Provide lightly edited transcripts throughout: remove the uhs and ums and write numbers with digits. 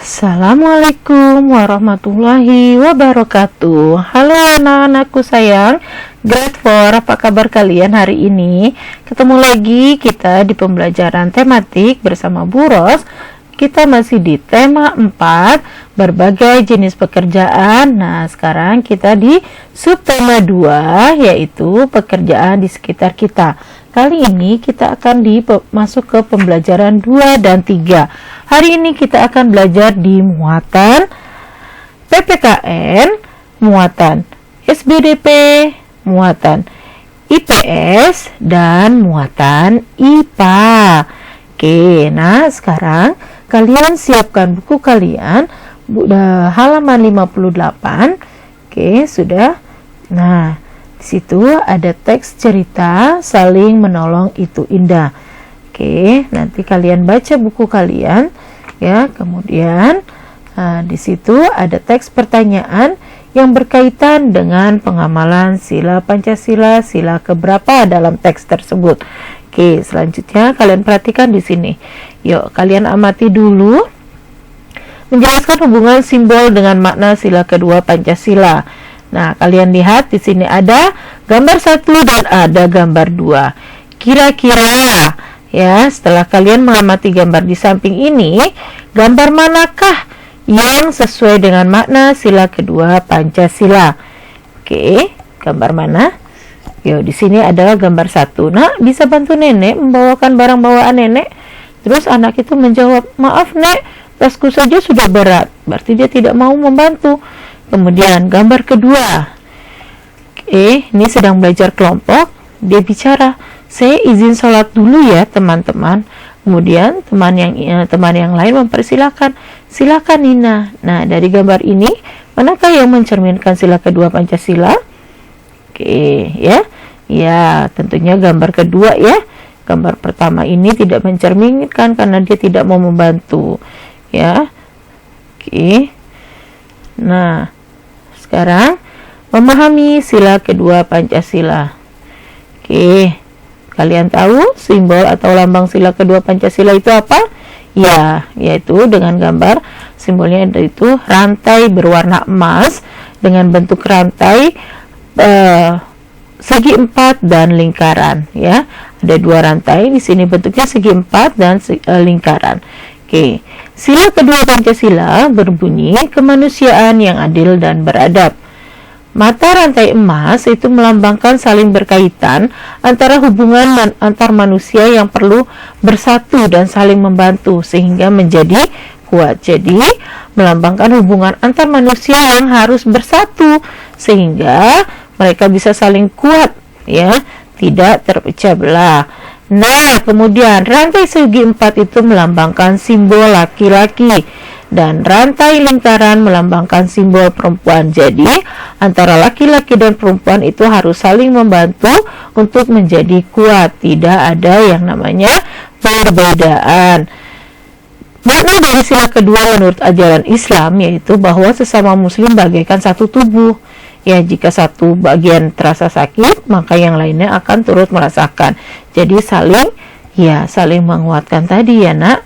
Assalamualaikum warahmatullahi wabarakatuh. Halo anak-anakku sayang, grade 4, apa kabar kalian hari ini? Ketemu lagi kita di pembelajaran tematik bersama Bu Ros. Kita masih di tema 4, berbagai jenis pekerjaan. Nah, sekarang kita di subtema 2, yaitu pekerjaan di sekitar kita. Kali ini kita akan masuk ke pembelajaran 2 dan 3. Hari ini kita akan belajar di muatan PPKN, muatan SBDP, muatan IPS, dan muatan IPA. Oke, nah sekarang kalian siapkan buku kalian, halaman 58. Oke, sudah. Nah, di situ ada teks cerita saling menolong itu indah. Oke, nanti kalian baca buku kalian ya. Kemudian di situ ada teks pertanyaan yang berkaitan dengan pengamalan sila Pancasila, sila keberapa dalam teks tersebut. Oke, selanjutnya kalian perhatikan di sini. Yuk, kalian amati dulu. Menjelaskan hubungan simbol dengan makna sila kedua Pancasila. Nah, kalian lihat di sini ada gambar 1 dan ada gambar 2. Kira-kira ya, setelah kalian mengamati gambar di samping ini, gambar manakah yang sesuai dengan makna sila kedua Pancasila? Oke, gambar mana? Yo, di sini adalah gambar 1. Nah, bisa bantu nenek membawakan barang bawaan nenek? Terus anak itu menjawab, maaf nek, tasku saja sudah berat. Berarti dia tidak mau membantu. Kemudian gambar kedua. Oke, ini sedang belajar kelompok. Dia bicara, saya izin sholat dulu ya teman-teman. Kemudian teman yang lain mempersilahkan, silakan Nina. Nah, dari gambar ini manakah yang mencerminkan sila kedua Pancasila? Oke, ya. Ya, tentunya gambar kedua ya. Gambar pertama ini tidak mencerminkan karena dia tidak mau membantu. Ya. Oke. Nah, sekarang memahami sila kedua Pancasila. Oke, kalian tahu simbol atau lambang sila kedua Pancasila itu apa? Ya, yaitu dengan gambar simbolnya itu rantai berwarna emas dengan bentuk rantai segi 4 dan lingkaran. Ya, ada 2 rantai di sini bentuknya segi 4 dan lingkaran. Oke, sila kedua Pancasila berbunyi kemanusiaan yang adil dan beradab. Mata rantai emas itu melambangkan saling berkaitan antara hubungan antar manusia yang perlu bersatu dan saling membantu sehingga menjadi kuat. Jadi, melambangkan hubungan antar manusia yang harus bersatu sehingga mereka bisa saling kuat ya, tidak terpecah belah. Nah, kemudian rantai segi 4 itu melambangkan simbol laki-laki dan rantai lingkaran melambangkan simbol perempuan. Jadi, antara laki-laki dan perempuan itu harus saling membantu untuk menjadi kuat. Tidak ada yang namanya perbedaan. Makna dari sila kedua menurut ajaran Islam yaitu bahwa sesama muslim bagaikan satu tubuh. Ya, jika satu bagian terasa sakit, maka yang lainnya akan turut merasakan. Jadi saling menguatkan tadi ya nak.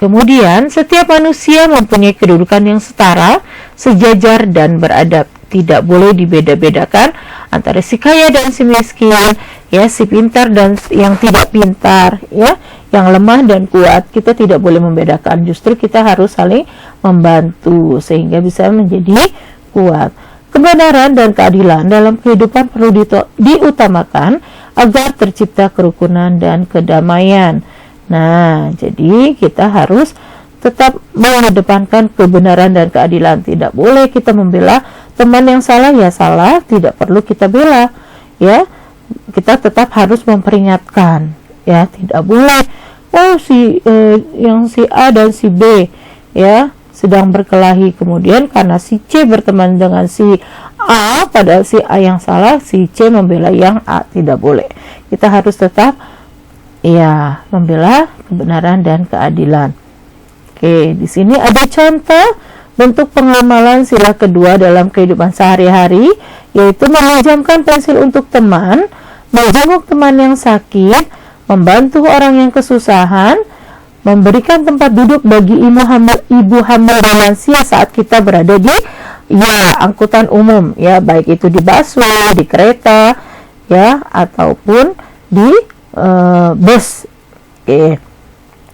Kemudian setiap manusia mempunyai kedudukan yang setara, sejajar dan beradab. Tidak boleh dibeda-bedakan antara si kaya dan si miskin, ya, si pintar dan yang tidak pintar, ya, yang lemah dan kuat. Kita tidak boleh membedakan. Justru kita harus saling membantu sehingga bisa menjadi kuat. Kebenaran dan keadilan dalam kehidupan perlu diutamakan agar tercipta kerukunan dan kedamaian. Nah, jadi kita harus tetap mengedepankan kebenaran dan keadilan. Tidak boleh kita membela teman yang salah, ya salah, tidak perlu kita bela. Ya, kita tetap harus memperingatkan. Ya, tidak boleh yang si A dan si B ya sedang berkelahi, kemudian karena si C berteman dengan si A, padahal si A yang salah, si C membela yang A. Tidak boleh. Kita harus tetap ya membela kebenaran dan keadilan. Oke, di sini ada contoh bentuk pengamalan sila kedua dalam kehidupan sehari-hari, yaitu meminjamkan pensil untuk teman, menjenguk teman yang sakit, membantu orang yang kesusahan, memberikan tempat duduk bagi ibu hamil dan lansia saat kita berada di angkutan umum, ya, baik itu di busway, di kereta, ya, ataupun di bus.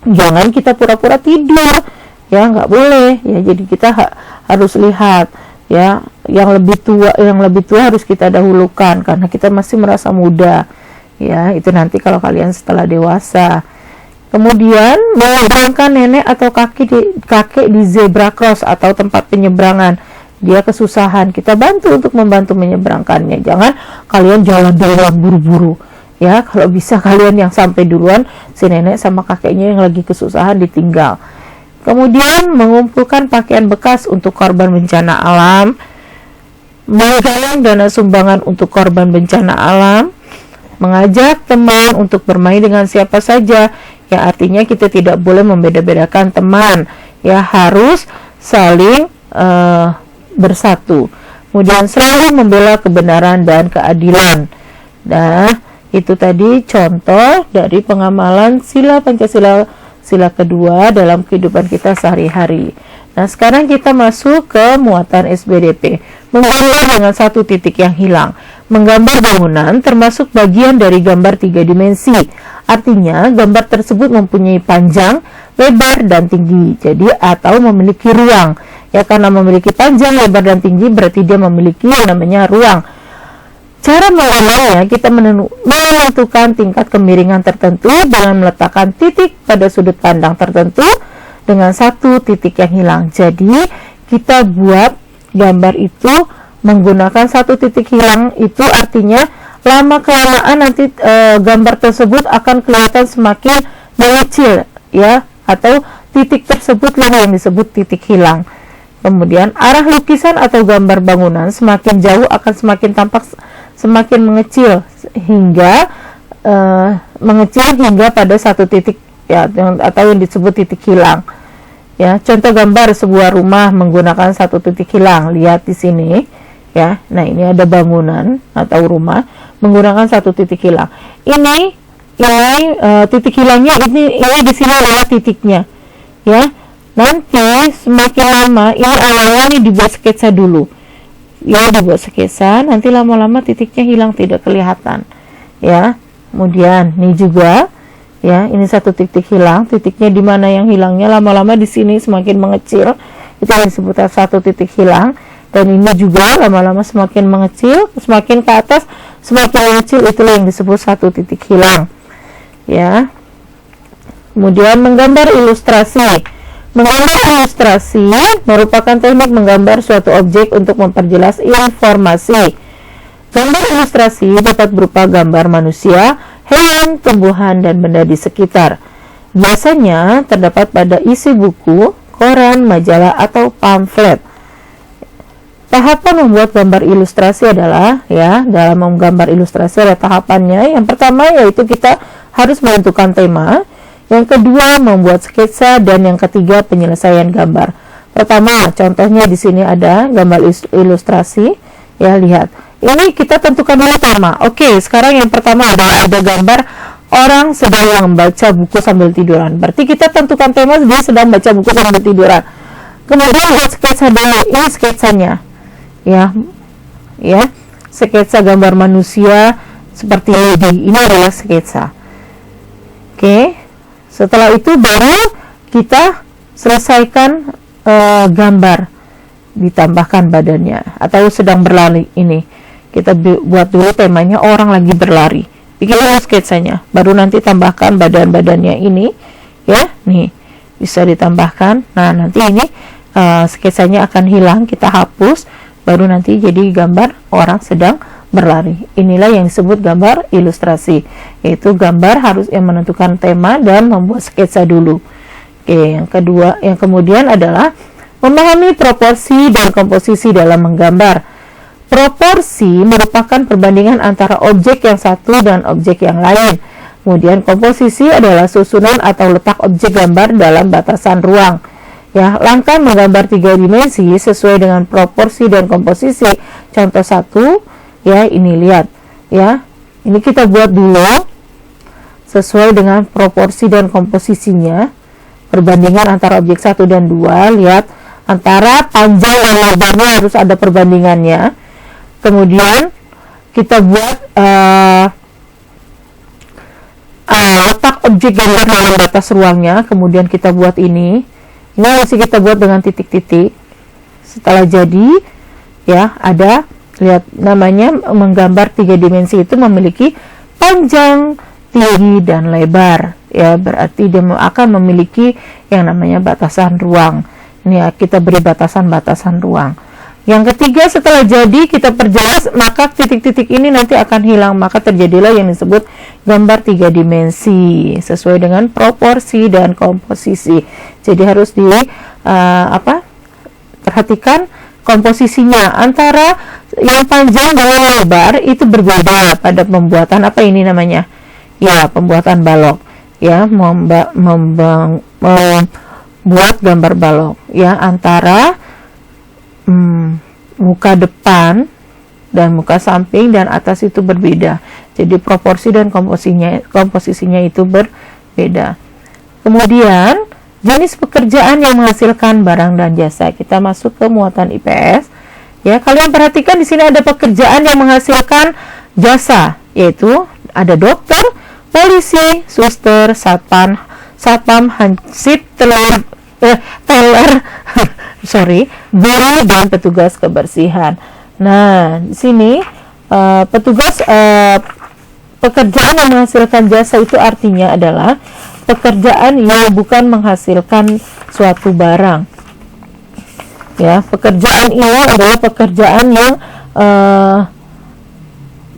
Jangan kita pura-pura tidur, ya, nggak boleh, ya. Jadi kita harus lihat, ya, yang lebih tua harus kita dahulukan karena kita masih merasa muda, ya. Itu nanti kalau kalian setelah dewasa. Kemudian menyeberangkan nenek atau kakek di zebra cross atau tempat penyeberangan. Dia kesusahan, kita bantu untuk membantu menyeberangkannya. Jangan kalian jalan buru-buru, ya. Kalau bisa kalian yang sampai duluan, si nenek sama kakeknya yang lagi kesusahan ditinggal. Kemudian mengumpulkan pakaian bekas untuk korban bencana alam, menggalang dana sumbangan untuk korban bencana alam, mengajak teman untuk bermain dengan siapa saja, ya, artinya kita tidak boleh membeda-bedakan teman, ya, harus saling bersatu. Kemudian selalu membela kebenaran dan keadilan. Nah, itu tadi contoh dari pengamalan sila Pancasila, sila kedua dalam kehidupan kita sehari-hari. Nah, sekarang kita masuk ke muatan SBDP. Menggambar dengan satu titik yang hilang. Menggambar bangunan termasuk bagian dari gambar 3 dimensi. Artinya, gambar tersebut mempunyai panjang, lebar, dan tinggi. Jadi, atau memiliki ruang. Ya, karena memiliki panjang, lebar, dan tinggi berarti dia memiliki yang namanya ruang. Cara menggambarnya, kita menentukan tingkat kemiringan tertentu dengan meletakkan titik pada sudut pandang tertentu dengan satu titik yang hilang. Jadi, kita buat gambar itu menggunakan satu titik hilang, itu artinya lama-kelamaan nanti gambar tersebut akan kelihatan semakin mengecil, ya, atau titik tersebutlah yang disebut titik hilang. Kemudian arah lukisan atau gambar bangunan semakin jauh akan semakin tampak semakin mengecil hingga pada satu titik, ya, atau yang disebut titik hilang. Ya, contoh gambar sebuah rumah menggunakan satu titik hilang. Lihat di sini, ya. Nah, ini ada bangunan atau rumah menggunakan satu titik hilang. Ini titik hilangnya ini di sini adalah titiknya, ya. Nanti semakin lama ini awalnya dibuat sketsa dulu, ya, dibuat sketsa, nanti lama-lama titiknya hilang, tidak kelihatan, ya. Kemudian ini juga, ya, ini satu titik hilang, titiknya di mana yang hilangnya, lama-lama di sini semakin mengecil, itu yang disebut satu titik hilang. Dan ini juga lama-lama semakin mengecil, semakin ke atas semakin mengecil, itulah yang disebut satu titik hilang, ya. Kemudian menggambar ilustrasi. Menggambar ilustrasi merupakan teknik menggambar suatu objek untuk memperjelas informasi. Gambar ilustrasi dapat berupa gambar manusia, hewan, tumbuhan, dan benda di sekitar. Biasanya terdapat pada isi buku, koran, majalah, atau pamflet. Tahapan membuat gambar ilustrasi adalah, ya, dalam menggambar ilustrasi ada tahapannya. Yang pertama yaitu kita harus menentukan tema. Yang kedua, membuat sketsa, dan yang ketiga, penyelesaian gambar. Pertama, contohnya di sini ada gambar ilustrasi, ya, lihat. Ini kita tentukan dulu tema. Oke, sekarang yang pertama ada gambar orang sedang membaca buku sambil tiduran. Berarti kita tentukan tema dia sedang baca buku sambil tiduran. Kemudian buat sketsa dulu. Ini sketsanya, ya, sketsa gambar manusia seperti ini. Ini adalah sketsa. Oke. Setelah itu baru kita selesaikan gambar, ditambahkan badannya atau sedang berlari. Ini kita buat dulu temanya orang lagi berlari, bikin dulu sketsanya, baru nanti tambahkan badan-badannya ini, ya, nih bisa ditambahkan. Nah, nanti ini sketsanya akan hilang, kita hapus, baru nanti jadi gambar orang sedang berlari. Inilah yang disebut gambar ilustrasi, yaitu gambar harus yang menentukan tema dan membuat sketsa dulu. Oke, yang kemudian adalah memahami proporsi dan komposisi dalam menggambar. Proporsi merupakan perbandingan antara objek yang satu dan objek yang lain. Kemudian komposisi adalah susunan atau letak objek gambar dalam batasan ruang. Ya, langkah menggambar 3 dimensi sesuai dengan proporsi dan komposisi. Contoh 1, ya, ini lihat, ya, ini kita buat dulu sesuai dengan proporsi dan komposisinya. perbandingan antara objek 1 dan 2. Lihat, antara panjang dan lebarnya harus ada perbandingannya. Kemudian kita buat letak objek gambar dalam batas ruangnya. Kemudian kita buat ini masih kita buat dengan titik-titik. Setelah jadi, ya, ada, lihat, namanya menggambar 3 dimensi itu memiliki panjang, tinggi, dan lebar, ya, berarti dia akan memiliki yang namanya batasan ruang. Ini ya, kita beri batasan-batasan ruang. Yang ketiga, setelah jadi kita perjelas, maka titik-titik ini nanti akan hilang, maka terjadilah yang disebut gambar 3 dimensi sesuai dengan proporsi dan komposisi. Jadi harus perhatikan komposisinya antara yang panjang dan lebar itu berbeda pada pembuatan apa ini namanya, ya, pembuatan balok, ya, membuat gambar balok, ya, antara muka depan dan muka samping dan atas itu berbeda. Jadi proporsi dan komposisinya itu berbeda. Kemudian jenis pekerjaan yang menghasilkan barang dan jasa. Kita masuk ke muatan IPS. Ya, kalian perhatikan di sini ada pekerjaan yang menghasilkan jasa, yaitu ada dokter, polisi, suster, satpam, hansip, teller, guru, dan petugas kebersihan. Nah, di sini pekerjaan yang menghasilkan jasa itu artinya adalah pekerjaan yang bukan menghasilkan suatu barang. Ya, pekerjaan ini adalah pekerjaan yang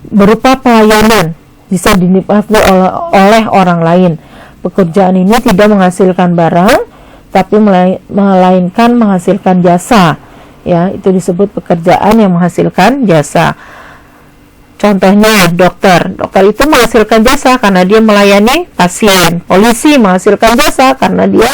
berupa pelayanan, bisa dinikmati oleh orang lain. Pekerjaan ini tidak menghasilkan barang, tapi melainkan menghasilkan jasa. Ya, itu disebut pekerjaan yang menghasilkan jasa. Contohnya dokter itu menghasilkan jasa karena dia melayani pasien. Polisi menghasilkan jasa karena dia,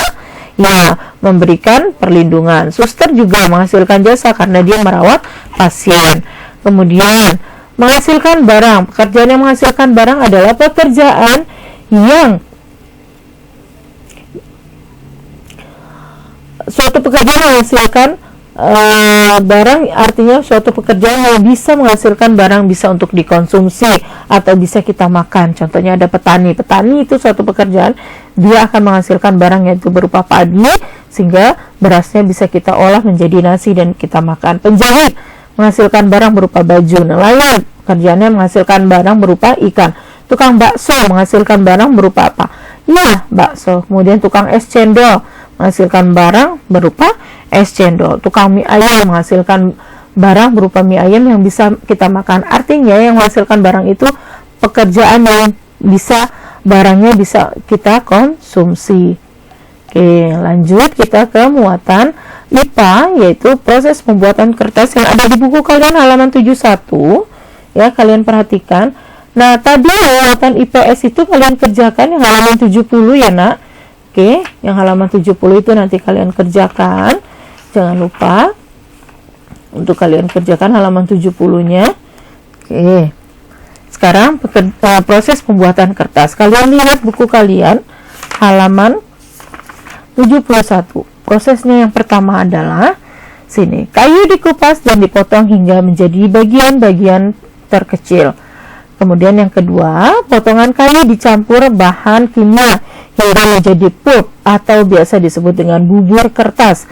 ya, memberikan perlindungan. Suster juga menghasilkan jasa karena dia merawat pasien. Kemudian menghasilkan barang, pekerjaan yang menghasilkan barang adalah pekerjaan yang suatu pekerjaan menghasilkan barang, artinya suatu pekerjaan yang bisa menghasilkan barang, bisa untuk dikonsumsi atau bisa kita makan. Contohnya ada petani itu suatu pekerjaan, dia akan menghasilkan barang yaitu berupa padi, sehingga berasnya bisa kita olah menjadi nasi dan kita makan. Penjahit menghasilkan barang berupa baju. Nelayan kerjanya menghasilkan barang berupa ikan. Tukang bakso menghasilkan barang berupa apa? Ya, bakso. Kemudian tukang es cendol menghasilkan barang berupa es cendol. Tukang mie ayam menghasilkan barang berupa mie ayam yang bisa kita makan. Artinya yang menghasilkan barang itu pekerjaan yang bisa, barangnya bisa kita konsumsi. Oke, lanjut kita ke muatan IPA, yaitu proses pembuatan kertas yang ada di buku kalian halaman 71. Ya, kalian perhatikan. Nah, tadi muatan IPS itu kalian kerjakan yang halaman 70 ya, Nak. Oke, yang halaman 70 itu nanti kalian kerjakan. Jangan lupa untuk kalian kerjakan halaman 70-nya. Oke. Sekarang proses pembuatan kertas. Kalian lihat buku kalian halaman 71. Prosesnya yang pertama adalah sini. Kayu dikupas dan dipotong hingga menjadi bagian-bagian terkecil. Kemudian yang kedua, potongan kayu dicampur bahan kimia hingga menjadi pulp atau biasa disebut dengan bubur kertas.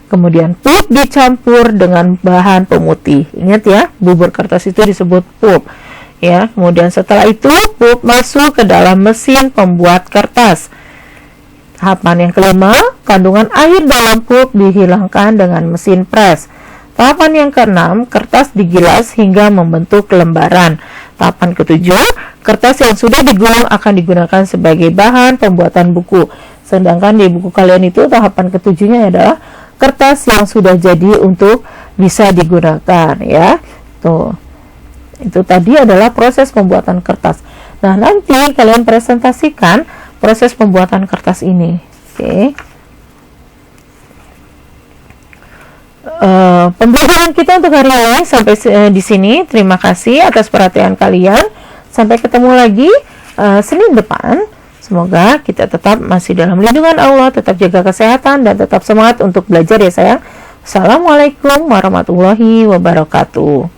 Kemudian pulp dicampur dengan bahan pemutih. Ingat ya, bubur kertas itu disebut pulp. Ya, kemudian setelah itu pulp masuk ke dalam mesin pembuat kertas. Tahapan yang kelima, kandungan air dalam pulp dihilangkan dengan mesin pres. Tahapan yang keenam, kertas digilas hingga membentuk lembaran. Tahapan ketujuh, kertas yang sudah digulung akan digunakan sebagai bahan pembuatan buku. Sedangkan di buku kalian itu tahapan ketujuhnya adalah kertas yang sudah jadi untuk bisa digunakan, ya. Tuh. Itu tadi adalah proses pembuatan kertas. Nah, nanti kalian presentasikan proses pembuatan kertas ini. Oke. Pembelajaran kita untuk hari ini sampai di sini. Terima kasih atas perhatian kalian. Sampai ketemu lagi Senin depan. Semoga kita tetap masih dalam lindungan Allah, tetap jaga kesehatan, dan tetap semangat untuk belajar ya sayang. Assalamualaikum warahmatullahi wabarakatuh.